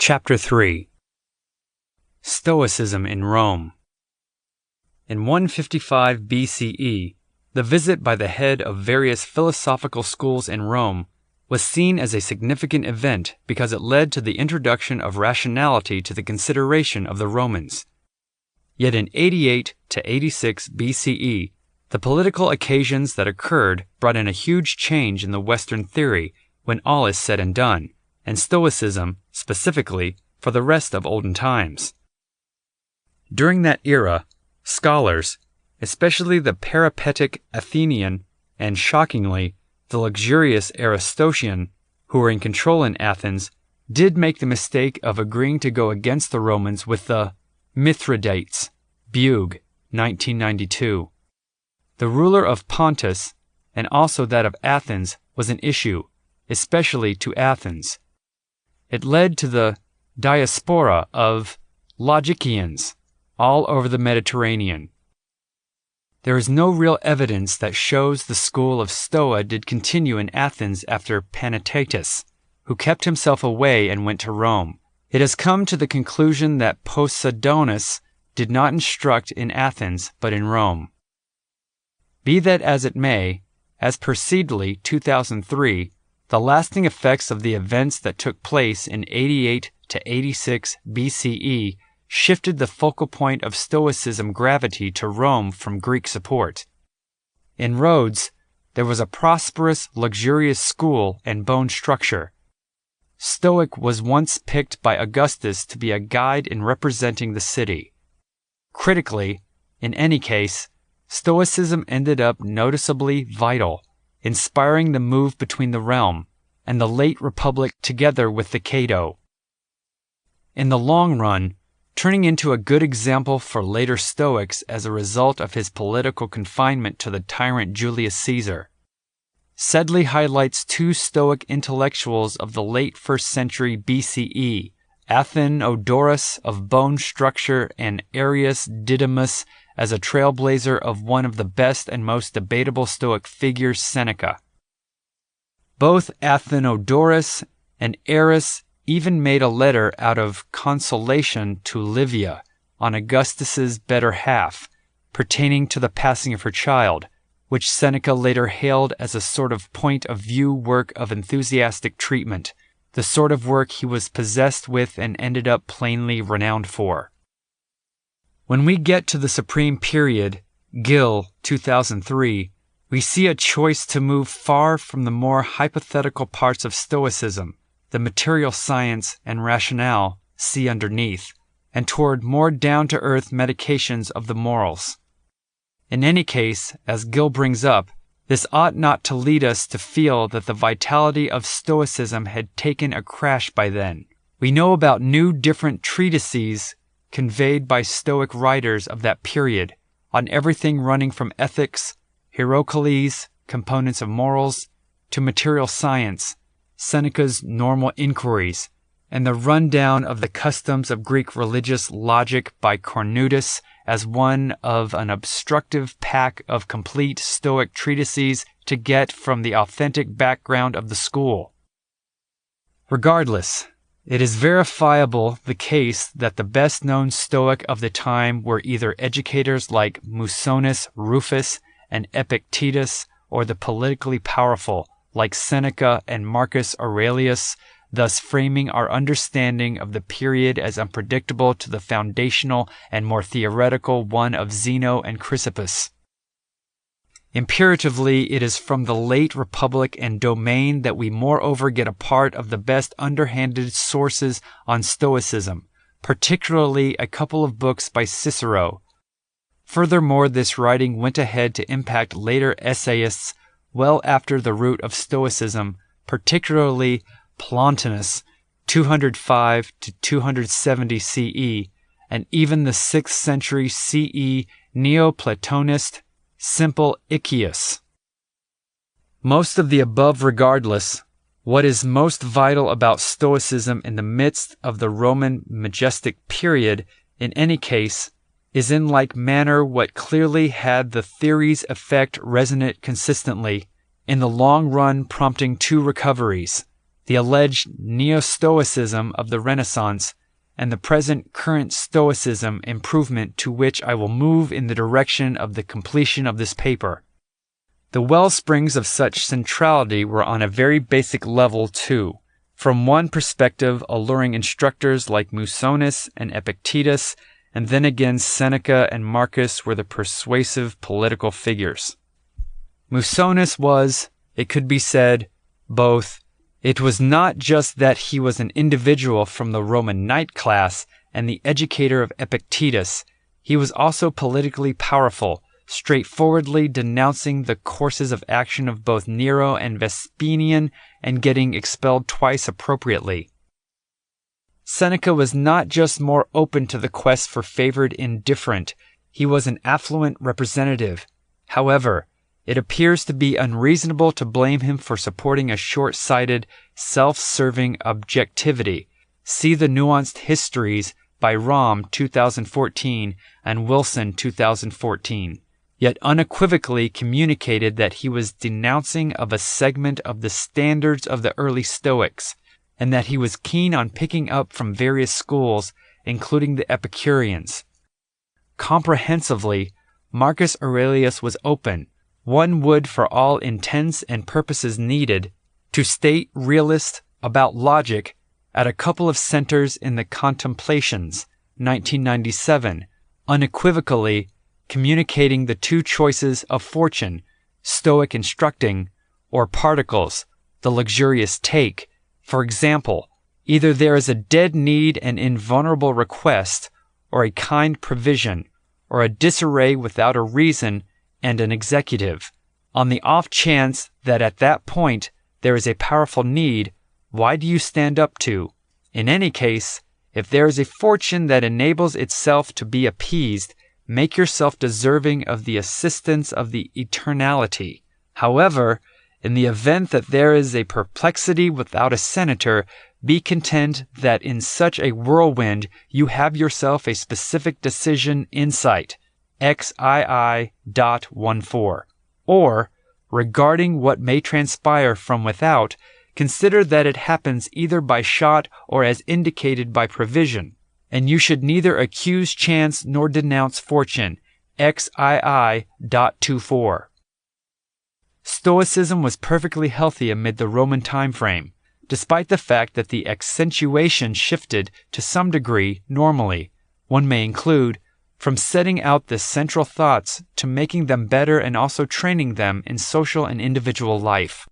Chapter 3 Stoicism in Rome. In 155 BCE, the visit by the head of various philosophical schools in Rome was seen as a significant event because it led to the introduction of rationality to the consideration of the Romans. Yet in 88 to 86 BCE, the political occasions that occurred brought in a huge change in the Western theory when all is said and done, and Stoicism, specifically, for the rest of olden times. During that era, scholars, especially the peripatetic Athenian and, shockingly, the luxurious Aristotelian, who were in control in Athens, did make the mistake of agreeing to go against the Romans with the Mithridates, Bugue, 1992. The ruler of Pontus, and also that of Athens, was an issue, especially to Athens. It led to the diaspora of logicians all over the Mediterranean. There is no real evidence that shows the school of Stoa did continue in Athens after Epictetus, who kept himself away and went to Rome. It has come to the conclusion that Posidonius did not instruct in Athens but in Rome. Be that as it may, as per Seedley 2003, the lasting effects of the events that took place in 88 to 86 BCE shifted the focal point of Stoicism gravity to Rome from Greek support. In Rhodes, there was a prosperous, luxurious school and bone structure. Stoic was once picked by Augustus to be a guide in representing the city. Critically, in any case, Stoicism ended up noticeably vital, inspiring the move between the realm and the late Republic together with the Cato. In the long run, turning into a good example for later Stoics as a result of his political confinement to the tyrant Julius Caesar. Sedley highlights two Stoic intellectuals of the late 1st century BCE, Athenodorus of bone structure and Arius Didymus as a trailblazer of one of the best and most debatable Stoic figures, Seneca. Both Athenodorus and Arius even made a letter out of consolation to Livia on Augustus's better half, pertaining to the passing of her child, which Seneca later hailed as a sort of point-of-view work of enthusiastic treatment, the sort of work he was possessed with and ended up plainly renowned for. When we get to the supreme period, Gill, 2003, we see a choice to move far from the more hypothetical parts of Stoicism, the material science and rationale, see underneath, and toward more down-to-earth medications of the morals. In any case, as Gill brings up, this ought not to lead us to feel that the vitality of Stoicism had taken a crash by then. We know about new different treatises conveyed by Stoic writers of that period, on everything running from ethics, Hierocles, components of morals, to material science, Seneca's Normal Inquiries, and the rundown of the customs of Greek religious logic by Cornutus as one of an obstructive pack of complete Stoic treatises to get from the authentic background of the school. Regardless, it is verifiable the case that the best-known Stoic of the time were either educators like Musonius Rufus and Epictetus, or the politically powerful like Seneca and Marcus Aurelius, thus framing our understanding of the period as unpredictable to the foundational and more theoretical one of Zeno and Chrysippus. Imperatively, it is from the late Republic and domain that we moreover get a part of the best underhanded sources on Stoicism, particularly a couple of books by Cicero. Furthermore, this writing went ahead to impact later essayists well after the root of Stoicism, particularly Plotinus, 205 to 270 CE, and even the 6th century CE Neoplatonist Simplicius. Most of the above regardless, what is most vital about Stoicism in the midst of the Roman majestic period, in any case, is in like manner what clearly had the theory's effect resonate consistently, in the long run prompting two recoveries, the alleged neo-Stoicism of the Renaissance, and the present current Stoicism improvement to which I will move in the direction of the completion of this paper. The wellsprings of such centrality were on a very basic level too. From one perspective, alluring instructors like Musonius and Epictetus, and then again Seneca and Marcus were the persuasive political figures. Musonius was, it could be said, both. It was not just that he was an individual from the Roman knight class and the educator of Epictetus. He was also politically powerful, straightforwardly denouncing the courses of action of both Nero and Vespasian and getting expelled twice appropriately. Seneca was not just more open to the quest for favored indifferent, he was an affluent representative. However, it appears to be unreasonable to blame him for supporting a short-sighted, self-serving objectivity. See the Nuanced Histories by Rahm 2014 and Wilson 2014. Yet unequivocally communicated that he was denouncing of a segment of the standards of the early Stoics, and that he was keen on picking up from various schools, including the Epicureans. Comprehensively, Marcus Aurelius was open, one would for all intents and purposes needed, to state realist about logic at a couple of centers in the Contemplations, 1997, unequivocally communicating the two choices of fortune, Stoic instructing, or particles, the luxurious take. For example, either there is a dead need and invulnerable request, or a kind provision, or a disarray without a reason and an executive. On the off chance that at that point there is a powerful need, why do you stand up to? In any case, if there is a fortune that enables itself to be appeased, make yourself deserving of the assistance of the eternality. However, in the event that there is a perplexity without a senator, be content that in such a whirlwind you have yourself a specific decision in sight. XII.14. Or, regarding what may transpire from without, consider that it happens either by shot or as indicated by provision, and you should neither accuse chance nor denounce fortune. XII.24. Stoicism was perfectly healthy amid the Roman time frame, despite the fact that the accentuation shifted to some degree normally. One may include from setting out the central thoughts to making them better and also training them in social and individual life.